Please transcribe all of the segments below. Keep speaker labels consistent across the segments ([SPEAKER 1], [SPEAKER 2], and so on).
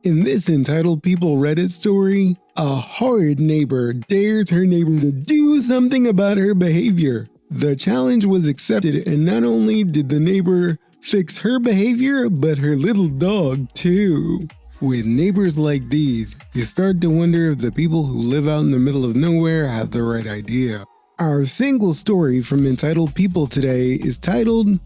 [SPEAKER 1] In this entitled People Reddit story, a horrid neighbor dares her neighbor to do something about her behavior. The challenge was accepted, and not only did the neighbor fix her behavior, but her little dog too. With neighbors like these, you start to wonder if the people who live out in the middle of nowhere have the right idea. Our single story from Entitled People today is titled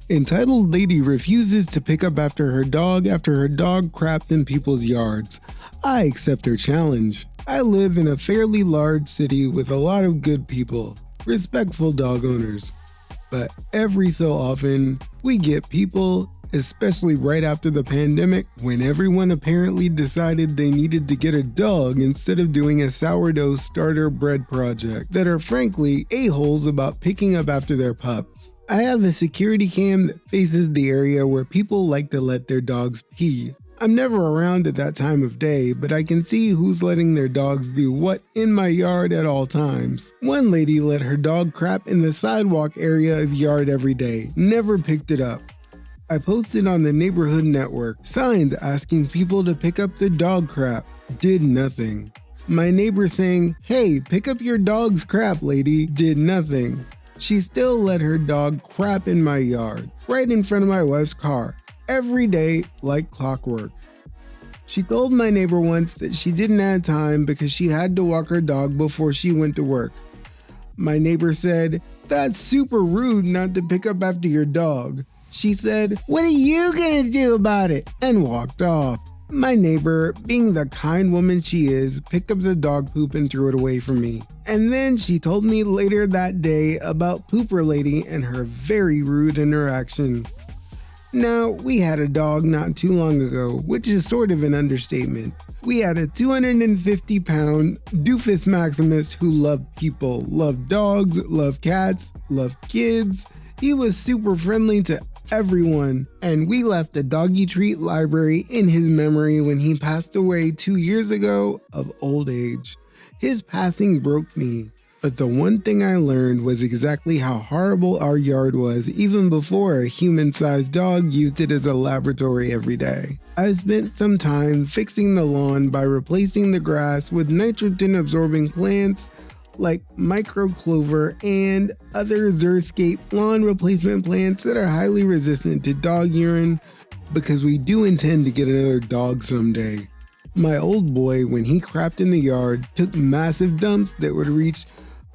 [SPEAKER 1] Entitled Lady Refuses to Pick Up After her dog crapped in people's yards. I accept her challenge. I live in a fairly large city with a lot of good people, respectful dog owners. But every so often, we get people, especially right after the pandemic, when everyone apparently decided they needed to get a dog instead of doing a sourdough starter bread project, that are frankly a-holes about picking up after their pups. I have a security cam that faces the area where people like to let their dogs pee. I'm never around at that time of day, but I can see who's letting their dogs do what in my yard at all times. One lady let her dog crap in the sidewalk area of yard every day, never picked it up. I posted on the neighborhood network signs asking people to pick up the dog crap. Did nothing. My neighbor saying, "Hey, pick up your dog's crap, lady," did nothing. She still let her dog crap in my yard, right in front of my wife's car, every day like clockwork. She told my neighbor once that she didn't have time because she had to walk her dog before she went to work. My neighbor said, "That's super rude not to pick up after your dog." She said, "What are you gonna do about it?" and walked off. My neighbor, being the kind woman she is, picked up the dog poop and threw it away from me. And then she told me later that day about Pooper Lady and her very rude interaction. Now, we had a dog not too long ago, which is sort of an understatement. We had a 250-pound doofus maximus who loved people, loved dogs, loved cats, loved kids. He was super friendly to everyone, and we left a doggy treat library in his memory when he passed away 2 years ago of old age. His passing broke me, but the one thing I learned was exactly how horrible our yard was even before a human-sized dog used it as a laboratory every day. I spent some time fixing the lawn by replacing the grass with nitrogen-absorbing plants like microclover and other xeriscape lawn replacement plants that are highly resistant to dog urine, because we do intend to get another dog someday. My old boy, when he crapped in the yard, took massive dumps that would reach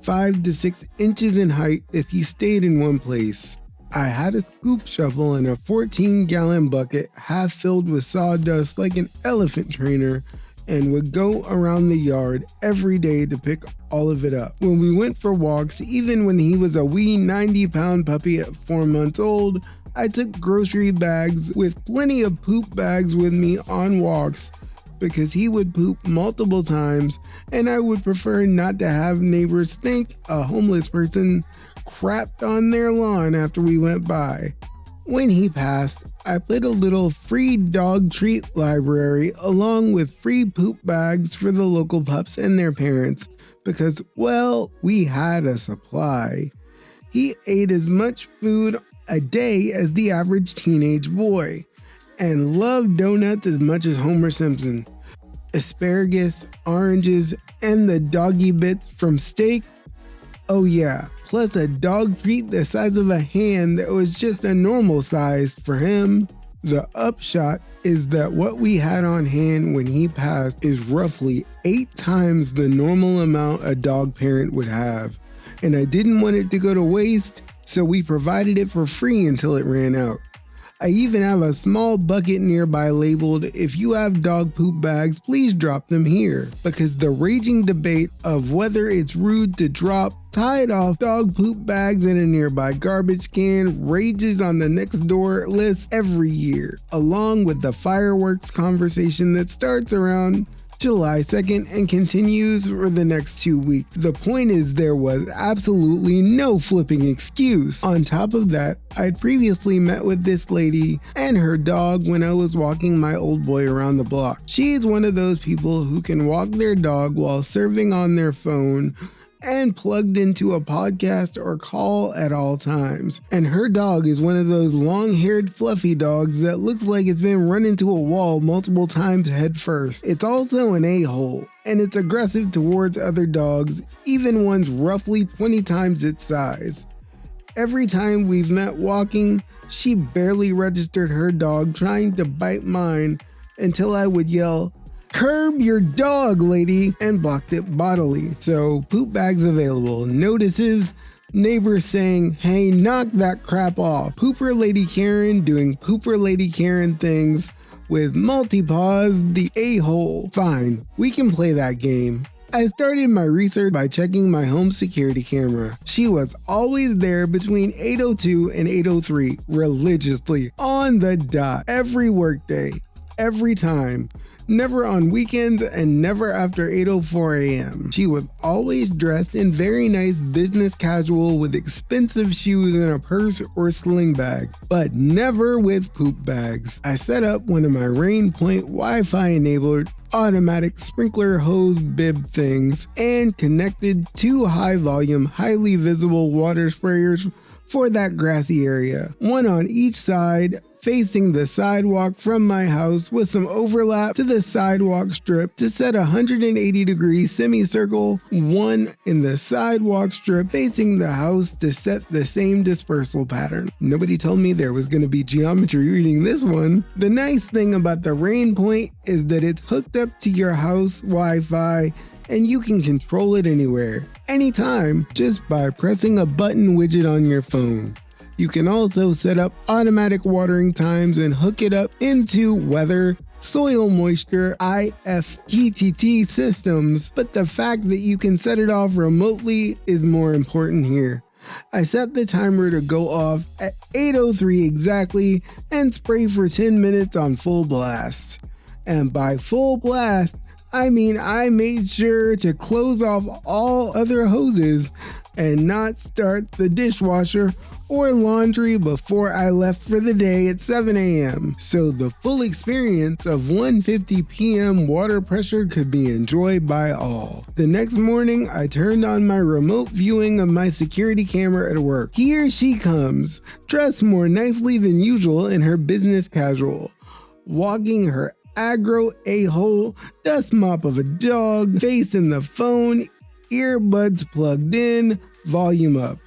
[SPEAKER 1] 5 to 6 inches in height if he stayed in one place. I had a scoop shovel and a 14-gallon bucket half filled with sawdust like an elephant trainer, and would go around the yard every day to pick all of it up. When we went for walks, even when he was a wee 90-pound puppy at 4 months old, I took grocery bags with plenty of poop bags with me on walks because he would poop multiple times, and I would prefer not to have neighbors think a homeless person crapped on their lawn after we went by. When he passed, I put a little free dog treat library along with free poop bags for the local pups and their parents because, well, we had a supply. He ate as much food a day as the average teenage boy and loved donuts as much as Homer Simpson. Asparagus, oranges, and the doggy bits from steak. Oh yeah, plus a dog treat the size of a hand that was just a normal size for him. The upshot is that what we had on hand when he passed is roughly 8 times the normal amount a dog parent would have. And I didn't want it to go to waste, so we provided it for free until it ran out. I even have a small bucket nearby labeled, "If you have dog poop bags, please drop them here," because the raging debate of whether it's rude to drop tied off dog poop bags in a nearby garbage can rages on the next door list every year, along with the fireworks conversation that starts around July 2nd and continues for the next 2 weeks. The point is, there was absolutely no flipping excuse. On top of that, I'd previously met with this lady and her dog when I was walking my old boy around the block. She's one of those people who can walk their dog while serving on their phone and plugged into a podcast or call at all times. And her dog is one of those long-haired fluffy dogs that looks like it's been run into a wall multiple times head first. It's also an a-hole, and it's aggressive towards other dogs, even ones roughly 20 times its size. Every time we've met walking, she barely registered her dog trying to bite mine until I would yell, "Curb your dog, lady," and blocked it bodily. So, poop bags available. Notices, neighbors saying, "Hey, knock that crap off." Pooper Lady Karen doing Pooper Lady Karen things with Multipaws the a-hole. Fine, we can play that game. I started my research by checking my home security camera. She was always there between 8:02 and 8:03, religiously, on the dot, every workday, every time. Never on weekends and never after 8:04 a.m. She was always dressed in very nice business casual with expensive shoes and a purse or sling bag, but never with poop bags. I set up one of my Rain Point Wi-Fi enabled automatic sprinkler hose bib things and connected two high volume, highly visible water sprayers for that grassy area, one on each side facing the sidewalk from my house with some overlap to the sidewalk strip to set a 180-degree semicircle, one in the sidewalk strip facing the house to set the same dispersal pattern. Nobody told me there was going to be geometry reading this one. The nice thing about the Rain Point is that it's hooked up to your house Wi-Fi and you can control it anywhere, anytime, just by pressing a button widget on your phone. You can also set up automatic watering times and hook it up into weather, soil moisture, IFTTT systems, but the fact that you can set it off remotely is more important here. I set the timer to go off at 8:03 exactly and spray for 10 minutes on full blast. And by full blast, I mean I made sure to close off all other hoses and not start the dishwasher or laundry before I left for the day at 7 a.m. so the full experience of 1:50 p.m. water pressure could be enjoyed by all. The next morning, I turned on my remote viewing of my security camera at work. Here she comes, dressed more nicely than usual in her business casual, walking her aggro a-hole dust mop of a dog, face in the phone, earbuds plugged in, volume up.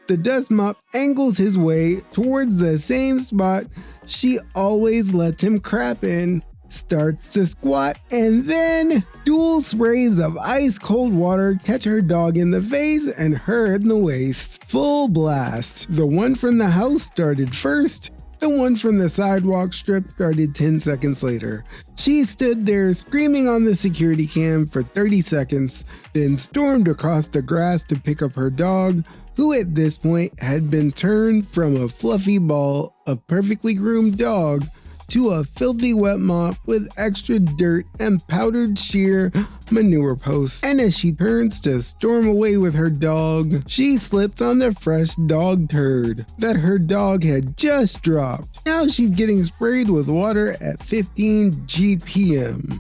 [SPEAKER 1] The dust mop angles his way towards the same spot she always lets him crap in, starts to squat, and then dual sprays of ice cold water catch her dog in the face and her in the waist. Full blast. The one from the house started first. The one from the sidewalk strip started 10 seconds later. She stood there screaming on the security cam for 30 seconds, then stormed across the grass to pick up her dog, who at this point had been turned from a fluffy ball of perfectly groomed dog to a filthy wet mop with extra dirt and powdered sheer manure posts. And as she turns to storm away with her dog, she slips on the fresh dog turd that her dog had just dropped. Now she's getting sprayed with water at 15 GPM.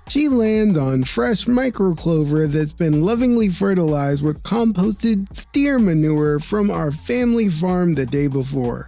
[SPEAKER 1] She lands on fresh microclover that's been lovingly fertilized with composted steer manure from our family farm the day before.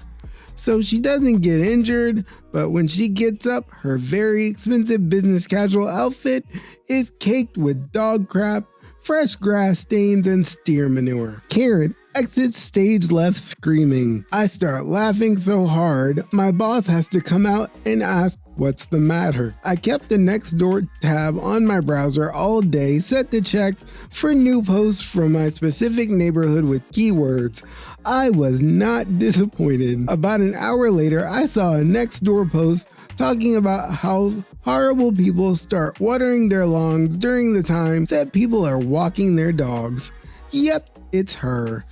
[SPEAKER 1] So she doesn't get injured, but when she gets up, her very expensive business casual outfit is caked with dog crap, fresh grass stains, and steer manure. Karen exits stage left screaming. I start laughing so hard, my boss has to come out and ask what's the matter. I kept the Nextdoor tab on my browser all day, set to check for new posts from my specific neighborhood with keywords. I was not disappointed. About an hour later, I saw a Nextdoor post talking about how horrible people start watering their lawns during the time that people are walking their dogs. Yep, it's her.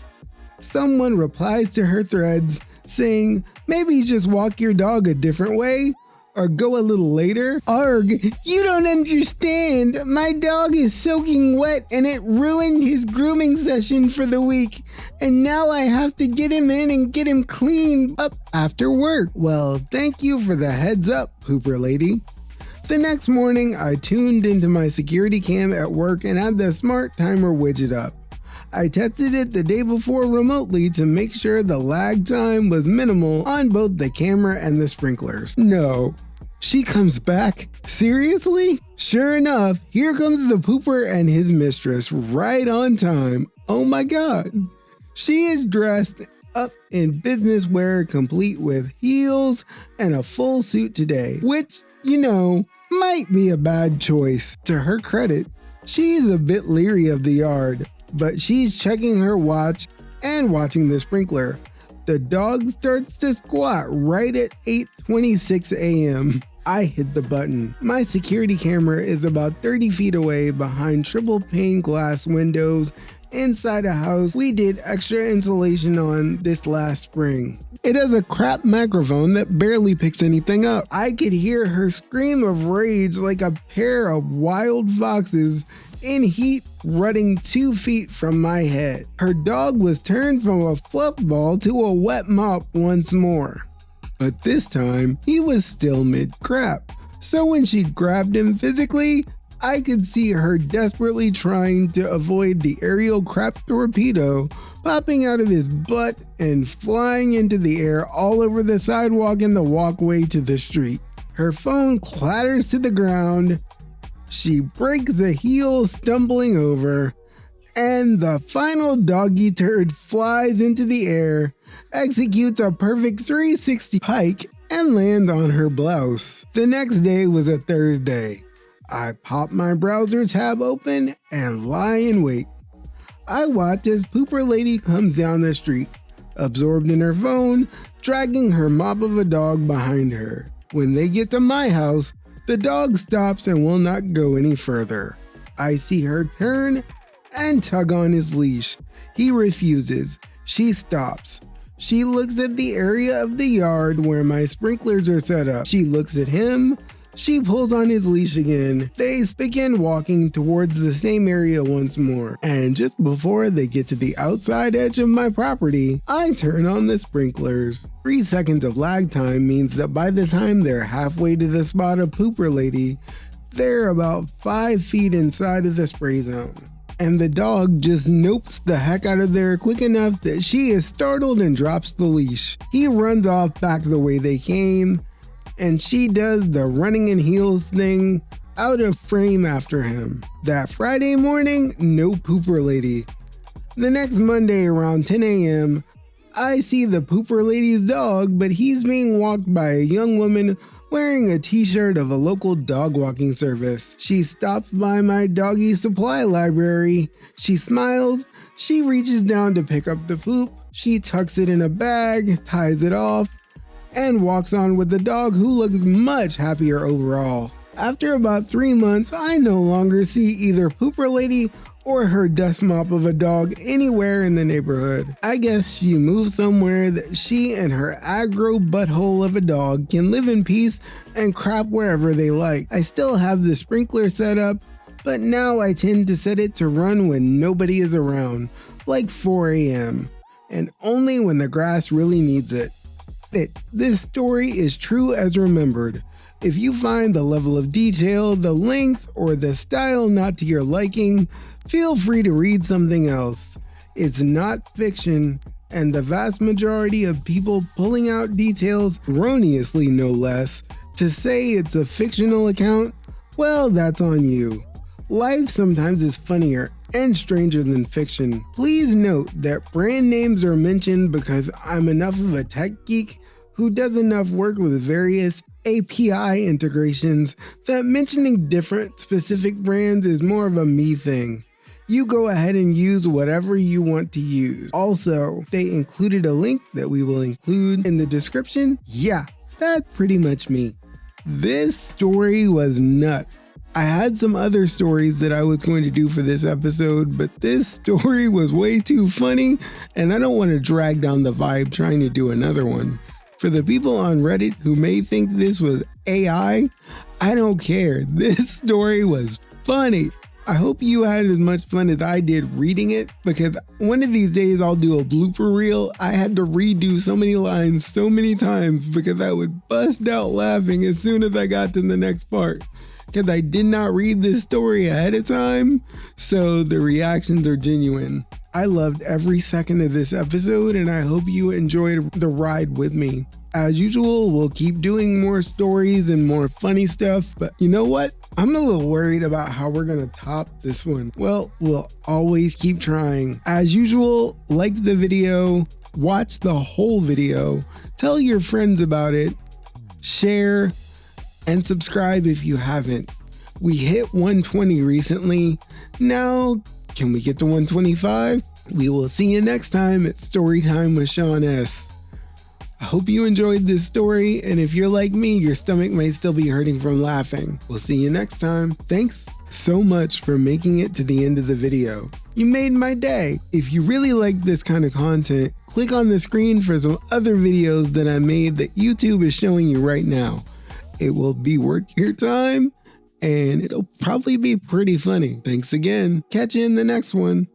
[SPEAKER 1] Someone replies to her threads saying, maybe just walk your dog a different way or go a little later. Arg, you don't understand. My dog is soaking wet and it ruined his grooming session for the week. And now I have to get him in and get him cleaned up after work. Well, thank you for the heads up, Pooper Lady. The next morning, I tuned into my security cam at work and had the smart timer widget up. I tested it the day before remotely to make sure the lag time was minimal on both the camera and the sprinklers. No. She comes back? Seriously? Sure enough, here comes the pooper and his mistress right on time. Oh my god. She is dressed up in business wear, complete with heels and a full suit today, which, might be a bad choice. To her credit, she's a bit leery of the yard, but she's checking her watch and watching the sprinkler. The dog starts to squat right at 8:26 a.m. I hit the button. My security camera is about 30 feet away behind triple pane glass windows inside a house we did extra insulation on this last spring. It has a crap microphone that barely picks anything up. I could hear her scream of rage like a pair of wild foxes in heat running 2 feet from my head. Her dog was turned from a fluff ball to a wet mop once more. But this time, he was still mid-crap. So when she grabbed him physically, I could see her desperately trying to avoid the aerial crap torpedo popping out of his butt and flying into the air all over the sidewalk and the walkway to the street. Her phone clatters to the ground. She breaks a heel stumbling over, and the final doggy turd flies into the air, executes a perfect 360 pike, and lands on her blouse. The next day was a Thursday. I pop my browser tab open and lie in wait. I watch as Pooper Lady comes down the street, absorbed in her phone, dragging her mop of a dog behind her. When they get to my house, the dog stops and will not go any further. I see her turn and tug on his leash. He refuses. She stops. She looks at the area of the yard where my sprinklers are set up. She looks at him. She pulls on his leash again. They begin walking towards the same area once more. And just before they get to the outside edge of my property, I turn on the sprinklers. 3 seconds of lag time means that by the time they're halfway to the spot of Pooper Lady, they're about 5 feet inside of the spray zone. And the dog just nopes the heck out of there quick enough that she is startled and drops the leash. He runs off back the way they came, and she does the running in heels thing out of frame after him. That Friday morning, no Pooper Lady. The next Monday around 10 a.m., I see the Pooper Lady's dog, but he's being walked by a young woman wearing a t-shirt of a local dog walking service. She stops by my doggy supply library. She smiles. She reaches down to pick up the poop. She tucks it in a bag, ties it off, and walks on with the dog, who looks much happier overall. After about 3 months, I no longer see either Pooper Lady or her dust mop of a dog anywhere in the neighborhood. I guess she moved somewhere that she and her aggro butthole of a dog can live in peace and crap wherever they like. I still have the sprinkler set up, but now I tend to set it to run when nobody is around, like 4 a.m., and only when the grass really needs it. This story is true as remembered. If you find the level of detail, the length, or the style not to your liking, feel free to read something else. It's not fiction, and the vast majority of people pulling out details, erroneously no less, to say it's a fictional account, well, that's on you. Life sometimes is funnier and stranger than fiction. Please note that brand names are mentioned because I'm enough of a tech geek who does enough work with various API integrations that mentioning different specific brands is more of a me thing. You go ahead and use whatever you want to use. Also, they included a link that we will include in the description. Yeah, that's pretty much me. This story was nuts. I had some other stories that I was going to do for this episode, but this story was way too funny, and I don't want to drag down the vibe trying to do another one. For the people on Reddit who may think this was AI, I don't care. This story was funny. I hope you had as much fun as I did reading it, because one of these days I'll do a blooper reel. I had to redo so many lines so many times because I would bust out laughing as soon as I got to the next part, because I did not read this story ahead of time, so the reactions are genuine. I loved every second of this episode, and I hope you enjoyed the ride with me. As usual, we'll keep doing more stories and more funny stuff, but you know what? I'm a little worried about how we're gonna top this one. Well, we'll always keep trying. As usual, like the video, watch the whole video, tell your friends about it, share, and subscribe if you haven't. We hit 120 recently. Now, can we get to 125? We will see you next time at Storytime with Sean S. I hope you enjoyed this story, and if you're like me, your stomach may still be hurting from laughing. We'll see you next time. Thanks so much for making it to the end of the video. You made my day. If you really like this kind of content, click on the screen for some other videos that I made that YouTube is showing you right now. It will be worth your time, and it'll probably be pretty funny. Thanks again. Catch you in the next one.